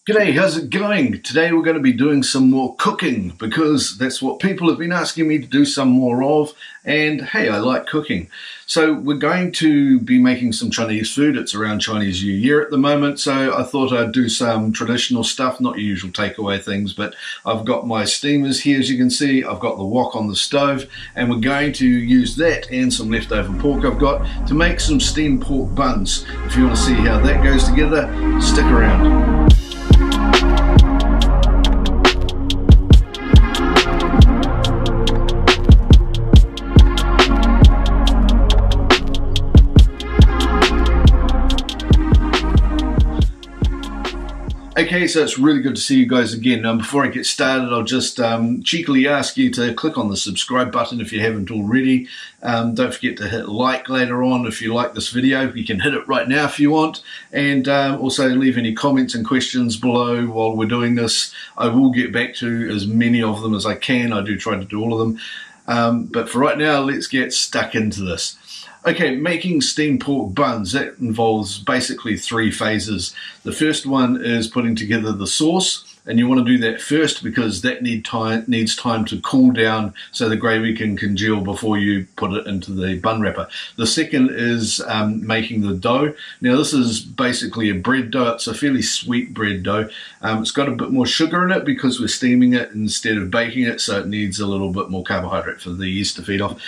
G'day, how's it going? Today we're going to be doing some more cooking because that's what people have been asking me to do some more of, and hey, I like cooking. So we're going to be making some Chinese food. It's around Chinese New Year at the moment, so I thought I'd do some traditional stuff, not your usual takeaway things, but I've got my steamers here, as you can see. I've got the wok on the stove, and we're going to use that and some leftover pork I've got to make some steamed pork buns. If you want to see how that goes together, stick around. Okay, so it's really good to see you guys again. Before I get started, I'll just cheekily ask you to click on the subscribe button if you haven't already. Don't forget to hit like later on if you like this video. You can hit it right now if you want. And also leave any comments and questions below while we're doing this. I will get back to as many of them as I can. I do try to do all of them. But for right now, let's get stuck into this. Okay, making steamed pork buns, that involves basically three phases. The first one is putting together the sauce, and you want to do that first because that needs time to cool down so the gravy can congeal before you put it into the bun wrapper. The second is making the dough. Now this is basically a bread dough. It's a fairly sweet bread dough. It's got a bit more sugar in it because we're steaming it instead of baking it, so it needs a little bit more carbohydrate for the yeast to feed off.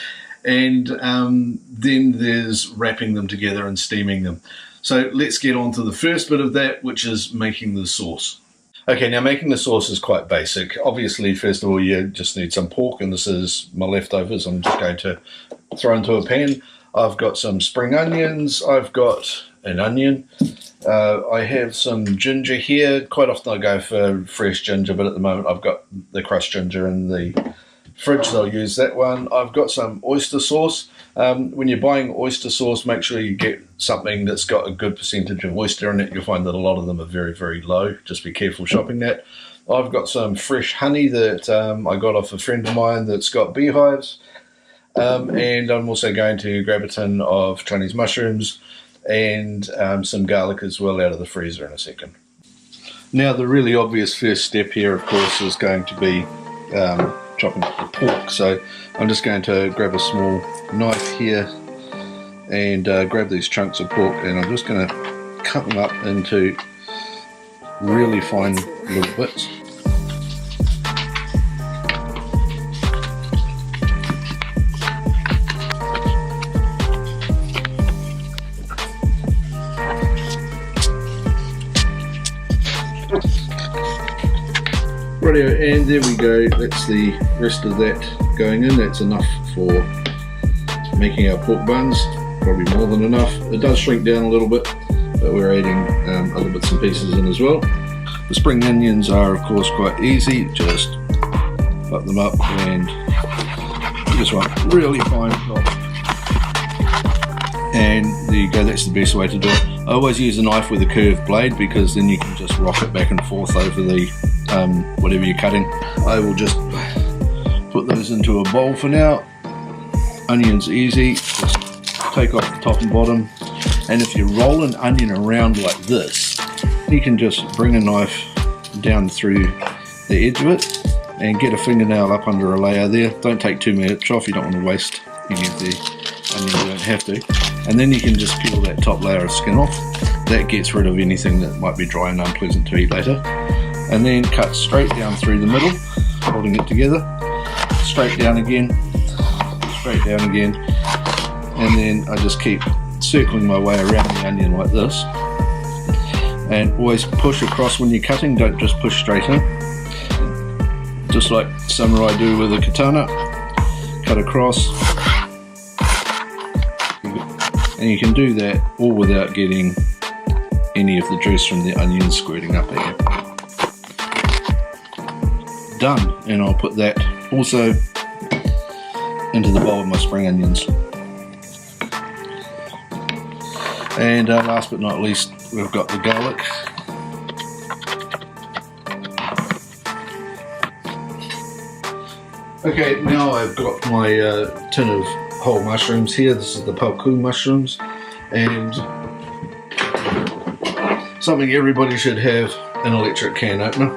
And then there's wrapping them together and steaming them. So let's get on to the first bit of that, which is making the sauce. Okay, now making the sauce is quite basic. Obviously, first of all, you just need some pork, and this is my leftovers. I'm just going to throw into a pan. I've got some spring onions. I've got an onion. I have some ginger here. Quite often I go for fresh ginger, but at the moment I've got the crushed ginger in the fridge, so I'll use that one. I've got some oyster sauce. When you're buying oyster sauce, make sure you get something that's got a good percentage of oyster in it. You'll find that a lot of them are very, very low. Just be careful shopping that. I've got some fresh honey that I got off a friend of mine that's got beehives. And I'm also going to grab a tin of Chinese mushrooms and some garlic as well out of the freezer in a second. Now the really obvious first step here, of course, is going to be chopping up the pork. So I'm just going to grab a small knife here and grab these chunks of pork, and I'm just going to cut them up into really fine little bits. Rightio, and there we go. That's the rest of that going in. That's enough for making our pork buns, probably more than enough. It does shrink down a little bit, but we're adding other bits and pieces in as well. The spring onions are of course quite easy. Just cut them up and just want really fine chopped. And there you go, that's the best way to do it. I always use a knife with a curved blade because then you can just rock it back and forth over the whatever you're cutting. I will just put those into a bowl for now. Onions easy, just take off the top and bottom, and if you roll an onion around like this, you can just bring a knife down through the edge of it and get a fingernail up under a layer there. Don't take too much off, you don't want to waste any of the onion, you don't have to. And then you can just peel that top layer of skin off. That gets rid of anything that might be dry and unpleasant to eat later. And then cut straight down through the middle, holding it together, straight down again, and then I just keep circling my way around the onion like this. And always push across when you're cutting, don't just push straight in. Just like samurai do with a katana, cut across. And you can do that all without getting any of the juice from the onions squirting up at you. Done, and I'll put that also into the bowl with my spring onions. And last but not least, we've got the garlic. Okay, now I've got my tin of whole mushrooms here. This is the paoku mushrooms, and something everybody should have an electric can opener.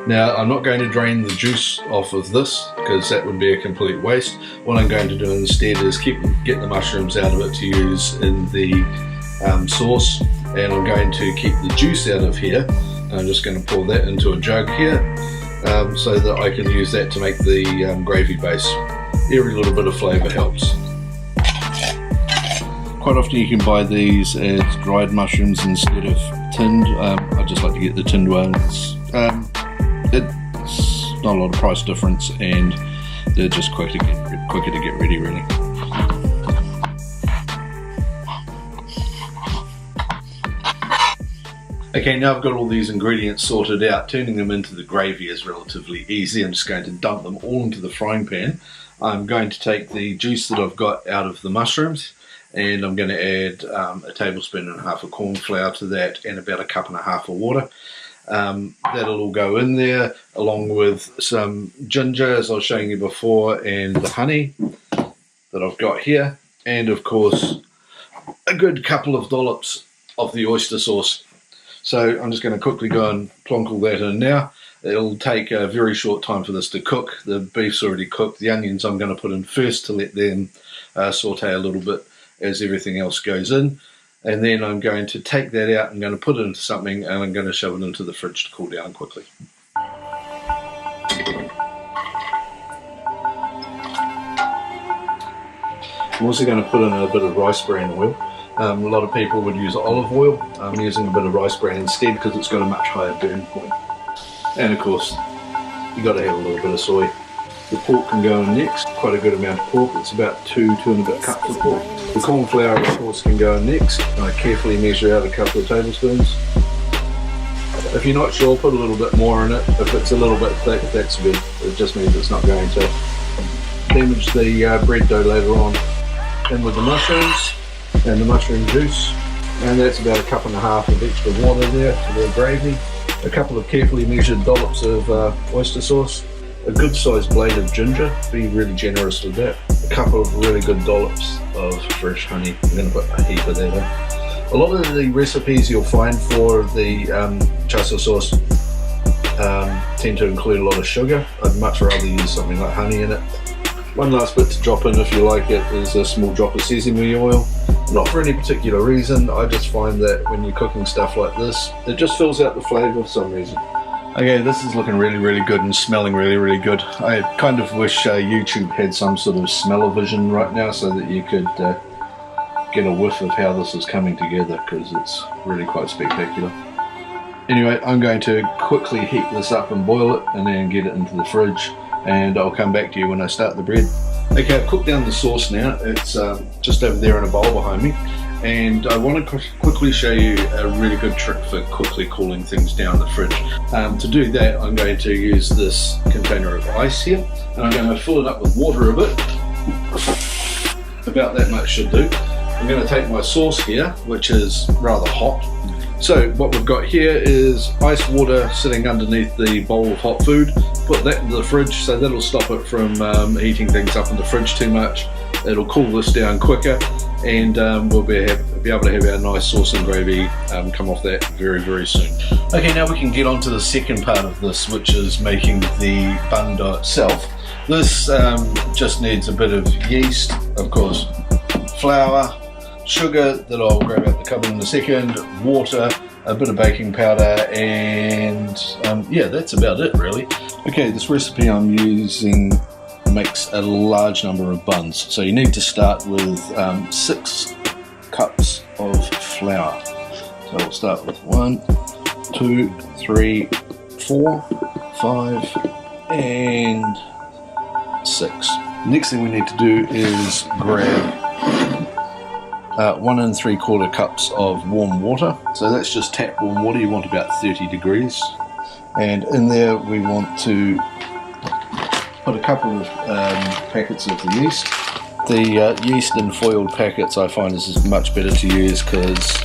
Now I'm not going to drain the juice off of this because that would be a complete waste. What I'm going to do instead is get the mushrooms out of it to use in the sauce, and I'm going to keep the juice out of here. I'm just going to pour that into a jug here so that I can use that to make the gravy base. Every little bit of flavour helps. Quite often you can buy these as dried mushrooms instead of tinned. I just like to get the tinned ones. It's not a lot of price difference, and they're just quicker to get ready, really. Okay, now I've got all these ingredients sorted out. Turning them into the gravy is relatively easy. I'm just going to dump them all into the frying pan. I'm going to take the juice that I've got out of the mushrooms, and I'm going to add a tablespoon and a half of corn flour to that, and about a cup and a half of water. That'll all go in there along with some ginger, as I was showing you before, and the honey that I've got here, and of course a good couple of dollops of the oyster sauce. So I'm just going to quickly go and plonk all that in now. It'll take a very short time for this to cook. The beef's already cooked. The onions I'm going to put in first to let them saute a little bit as everything else goes in. And then I'm going to take that out, I'm going to put it into something, and I'm going to shove it into the fridge to cool down quickly. I'm also going to put in a bit of rice bran oil. A lot of people would use olive oil. I'm using a bit of rice bran instead because it's got a much higher burn point. And of course, you've got to have a little bit of soy. The pork can go in next, quite a good amount of pork. It's about two and a bit cups of pork. The corn flour, of course, can go in next. I carefully measure out a couple of tablespoons. If you're not sure, put a little bit more in it. If it's a little bit thick, that's good. It just means it's not going to damage the bread dough later on. In with the mushrooms and the mushroom juice. And that's about a cup and a half of extra water there for the gravy. A couple of carefully measured dollops of oyster sauce. A good sized blade of ginger, be really generous with that. A couple of really good dollops of fresh honey. I'm going to put a heap of that in. A lot of the recipes you'll find for the chasa sauce tend to include a lot of sugar. I'd much rather use something like honey in it. One last bit to drop in if you like it is a small drop of sesame oil. Not for any particular reason, I just find that when you're cooking stuff like this, it just fills out the flavour for some reason. Okay, this is looking really good and smelling really good. I kind of wish YouTube had some sort of smell-o-vision right now so that you could get a whiff of how this is coming together, because it's really quite spectacular. Anyway, I'm going to quickly heat this up and boil it and then get it into the fridge, and I'll come back to you when I start the bread. Okay, I've cooked down the sauce now. It's just over there in a bowl behind me. And I want to quickly show you a really good trick for quickly cooling things down in the fridge. To do that, I'm going to use this container of ice here, and I'm going to fill it up with water a bit. About that much should do. I'm going to take my sauce here, which is rather hot. So what we've got here is ice water sitting underneath the bowl of hot food. Put that into the fridge, so that'll stop it from heating things up in the fridge too much. It'll cool this down quicker, and we'll be able to have our nice sauce and gravy come off that very soon. Okay, now we can get on to the second part of this, which is making the bun dough itself. This just needs a bit of yeast, of course, flour, sugar that I'll grab out the cupboard in a second, water, a bit of baking powder, and yeah, that's about it really. Okay, this recipe I'm using makes a large number of buns, so you need to start with 6 cups of flour. So we'll start with 1, 2, 3, 4, 5 and 6. Next thing we need to do is grab 1 3/4 cups of warm water. So that's just tap warm water. You want about 30 degrees, and in there we want to put a couple of packets of the yeast. The yeast in foiled packets I find is much better to use because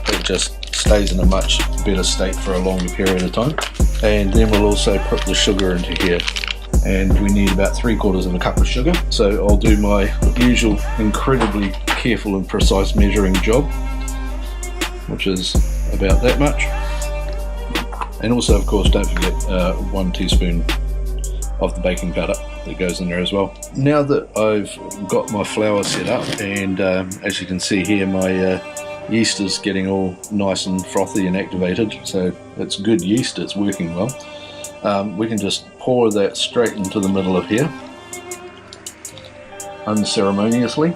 it just stays in a much better state for a longer period of time. And then we'll also put the sugar into here, and we need about 3/4 cup of sugar. So I'll do my usual incredibly careful and precise measuring job. which is about that much. And also, of course, don't forget 1 teaspoon of the baking powder that goes in there as well. Now that I've got my flour set up, and as you can see here, my yeast is getting all nice and frothy and activated, so it's good yeast, it's working well. We can just pour that straight into the middle of here, unceremoniously,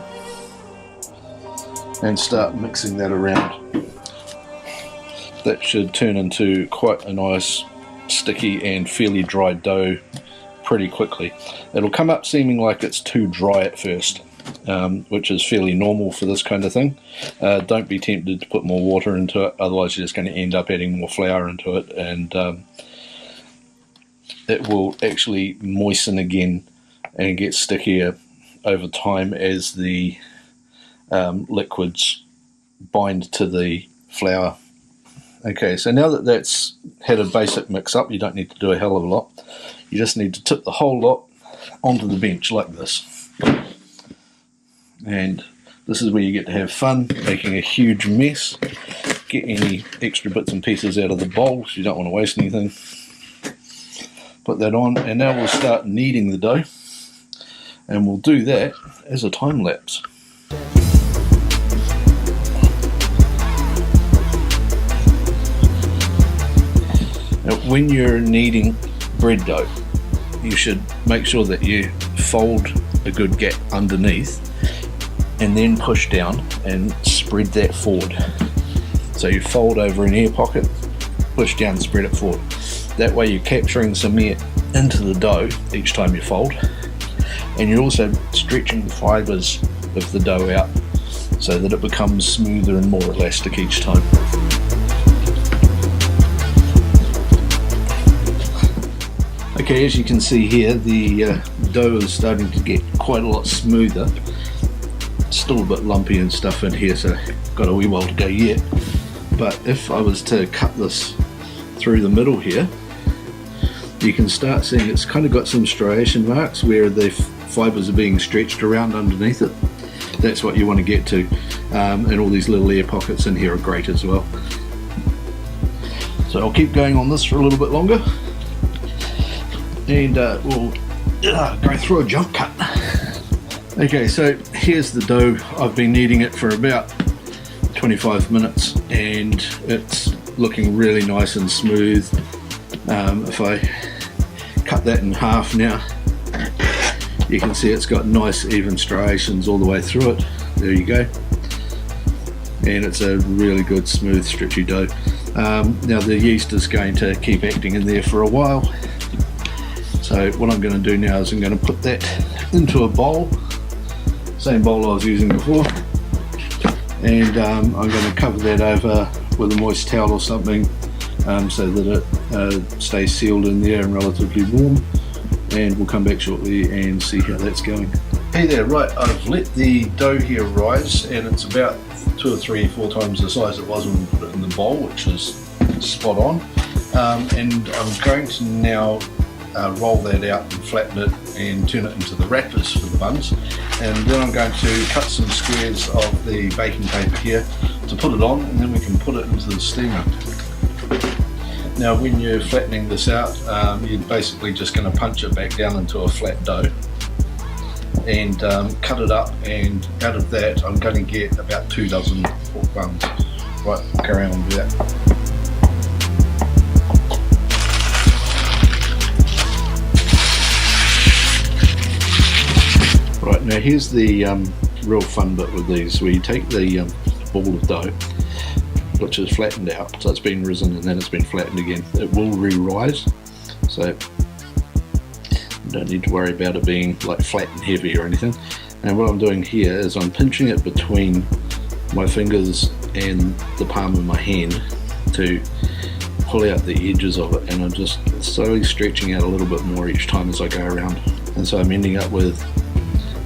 and start mixing that around. That should turn into quite a nice sticky and fairly dry dough pretty quickly. It'll come up seeming like it's too dry at first, which is fairly normal for this kind of thing. Don't be tempted to put more water into it, otherwise you're just going to end up adding more flour into it, and it will actually moisten again and get stickier over time as the liquids bind to the flour. Okay, so now that that's had a basic mix up, you don't need to do a hell of a lot. You just need to tip the whole lot onto the bench like this. And this is where you get to have fun, making a huge mess. Get any extra bits and pieces out of the bowl, so you don't want to waste anything. Put that on, and now we'll start kneading the dough. And we'll do that as a time lapse. Now, when you're kneading bread dough, you should make sure that you fold a good gap underneath and then push down and spread that forward. So you fold over an air pocket, push down and spread it forward. That way you're capturing some air into the dough each time you fold, and you're also stretching the fibres of the dough out so that it becomes smoother and more elastic each time. Okay, as you can see here, the dough is starting to get quite a lot smoother. It's still a bit lumpy and stuff in here, so got a wee while to go yet. But if I was to cut this through the middle here, you can start seeing it's kind of got some striation marks where the fibres are being stretched around underneath it. That's what you want to get to, and all these little air pockets in here are great as well. So I'll keep going on this for a little bit longer, and we'll go through a jump cut. Okay, so here's the dough. I've been kneading it for about 25 minutes and it's looking really nice and smooth. If I cut that in half now, you can see it's got nice even striations all the way through it. There you go. And it's a really good smooth stretchy dough. Now the yeast is going to keep acting in there for a while. So what I'm going to do now is I'm going to put that into a bowl, same bowl I was using before, and I'm going to cover that over with a moist towel or something, so that it stays sealed in there and relatively warm, and we'll come back shortly and see how that's going. Hey there, right, I've let the dough here rise, and it's about 2 or 3 or 4 times the size it was when we put it in the bowl, which is spot on. And I'm going to now roll that out and flatten it and turn it into the wrappers for the buns, and then I'm going to cut some squares of the baking paper here to put it on, and then we can put it into the steamer. Now when you're flattening this out, you're basically just going to punch it back down into a flat dough and cut it up, and out of that I'm going to get about 2 dozen pork buns. Right, carry on with that. Right, now here's the real fun bit with these, where you take the ball of dough, which is flattened out, so it's been risen and then it's been flattened again. It will re-rise, so you don't need to worry about it being like flat and heavy or anything. And what I'm doing here is I'm pinching it between my fingers and the palm of my hand to pull out the edges of it, and I'm just slowly stretching out a little bit more each time as I go around. And so I'm ending up with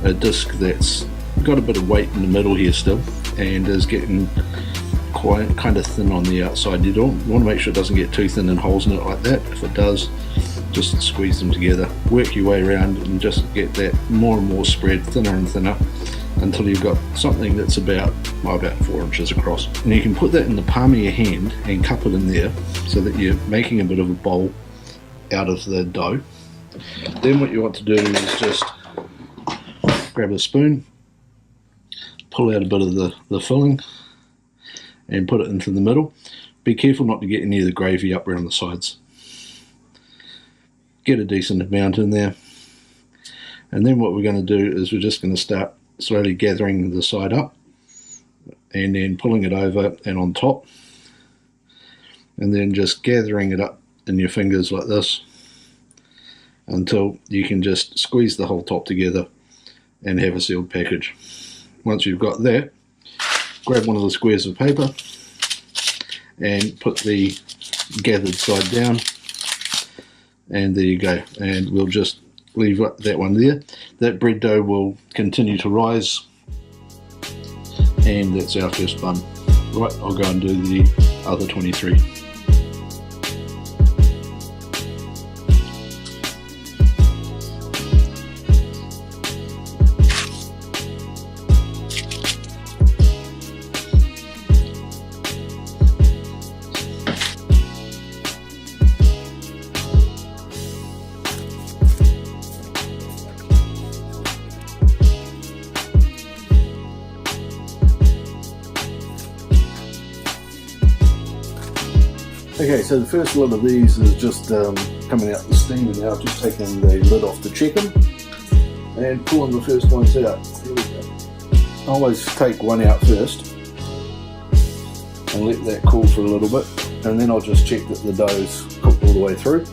a disc that's got a bit of weight in the middle here still, and is getting quite kind of thin on the outside. You want to make sure it doesn't get too thin and holes in it like that. If it does, just squeeze them together, work your way around and just get that more and more spread, thinner and thinner, until you've got something that's about 4 inches across. And you can put that in the palm of your hand and cup it in there so that you're making a bit of a bowl out of the dough. Then what you want to do is just grab a spoon, pull out a bit of the filling and put it into the middle. Be careful not to get any of the gravy up around the sides. Get a decent amount in there. And then what we're going to do is we're just going to start slowly gathering the side up and then pulling it over and on top, and then just gathering it up in your fingers like this until you can just squeeze the whole top together and have a sealed package. Once you've got that, grab one of the squares of paper and put the gathered side down, and there you go. And we'll just leave that one there. That bread dough will continue to rise, and that's our first bun. Right, I'll go and do the other 23. Okay, so the first one of these is just coming out the steam, and now I've just taken the lid off the chicken and pulling the first ones out. Here we go. I always take one out first and let that cool for a little bit, and then I'll just check that the dough's cooked all the way through.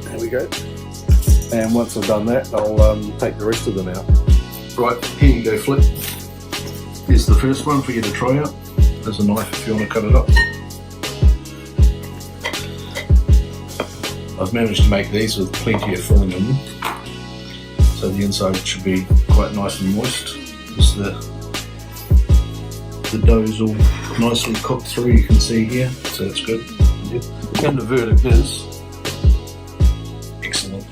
There we go. And once I've done that, I'll take the rest of them out. Right, here you go, Flip. Here's the first one for you to try out. There's a knife if you want to cut it up. I've managed to make these with plenty of filling in them, so the inside should be quite nice and moist. As the dough's all nicely cooked through, you can see here, so that's good. Yep. And the verdict is excellent.